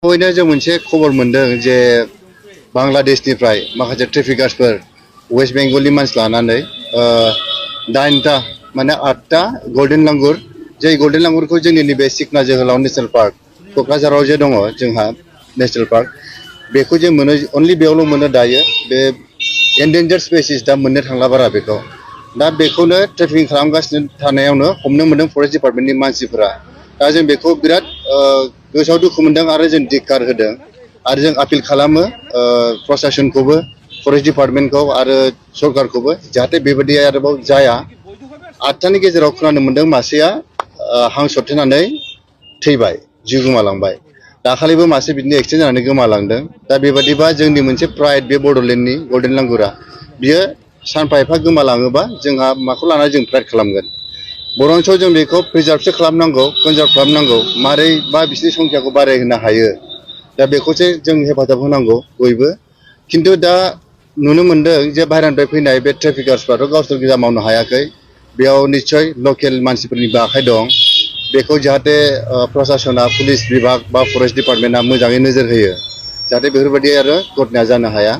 बयनो जों मोनसे खबर मोनदों जे बांलादेशनिफ्राय माखासे ट्रेफिकार्सफोर वेस्ट बेंगलनि मानसि लानानै 8टा माने 8टा गल्डेन लांगुर जे गल्डेन लांगुरखौ जोंनि नैबे सिखना जोहोलाव नेशनेल पार्क क'क्राझाराव जे दङ जोंहा नेशनेल पार्क बेखौ जों मोनो अनलि बेयावल' मोनो दायो बे एन्डेन्जार्ड स्पेसिस दा मोननो थांला बारा बेखौ दा बेखौनो ट्रेफिकिं खालामगासिनो थानायावनो हमनो मोनदों फरेस्ट डिपार्टमेन्टनि मानसिफोरा दा जों बेखौ बिराद गोसोआव दुखु मोनदों आरो जों धिक्कार होदों आरो जों आपिल खालामो प्रशासनखौबो फरेस्ट डिपार्टमेन्टखौ आरो सरकारखौबो जाहाथे बेबायदि आरोबाव जाया 8टानि गेजेराव खोनानो मोनदों मासेया हां सरथेनानै थैबाय जिउ गोमालांबाय दाखालिबो मासे बिदिनो एक्सिडेन्ट जानानै गोमालांदों दा बेबादिबा जोंनि मोनसे प्राइड बे बड'लेण्डनि गल्डेन लांगुरा बियो सानफा एफा गोमालाङोबा जोंहा माखौ लानानै जों प्राइड खालामगोन बरन्स जों बेखौ प्रिजार्भसो खालामनांगौ कनजार्भ खालामनांगौ मारै बा बिसोरनि संख्याखौ बारायहोनो हायो दा बेखौसो जों हेफाजाब होनांगौ बयबो खिन्थु दा नुनो मोनदों जे बाहेरानिफ्राय फैनाय बे ट्रेफिकार्सफ्राथ' गावसोर गोजा मावनो हायाखै बेयाव निस्सय लकेल मानसिफोरनिबो आखाइ दं बेखौ जाहाथे प्रशासना पुलिस बिभाग बा फरेस्ट डिपार्टमेन्टआ मोजाङै नोजोर होयो जाहाथे बेफोरबायदि आरो घटनाया जानो हाया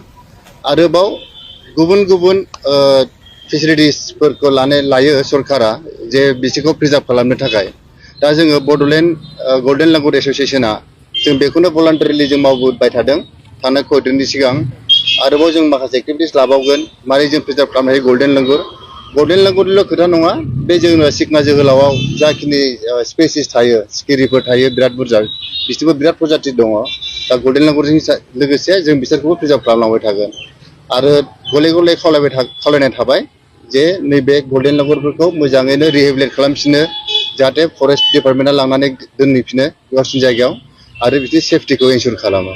आरोबाव गुबुन गुबुन फेसिलिटिसफोरखौ लायो सरकारा जे बिसोरखौ प्रिजार्भ खालामनो थाखाय दा जोङो बड'लेण्ड गल्डेन लांगुर एस'सियेसना जों बेखौनो भलान्टारिलि जों मावबोबाय थादों थांनाय खयदिननि सिगां आरोबाव जों माखासे एक्टिभिटिस लाबावगोन मारै जों प्रिजार्भ खालामनो हायो गल्डेन लांगुरनिल' खोथा नङा बे जोंनो सिखना जोहोलावाव जाखिनि स्पेसिस थायो सिखिरिफोर थायो बिराद बुरजा बिसोरबो बिराद प्रजाति दङ दा गल्डेन लांगुरजों लोगोसे जों बिसोरखौबो प्रिजार्भ खालामलांबाय थागोन आरो गले गले खावलायनाय थाबाय जे नैबे गल्डेन लांगुरफोरखौ मोजाङैनो रिहेबिलिट खालामफिनो जाहाथे फरेस्ट डिपार्टमेन्टआ लांनानै दोनहैफिनो गावसिनि जायगायाव आरो बिदि सेफटिखौ एनसुर खालामो।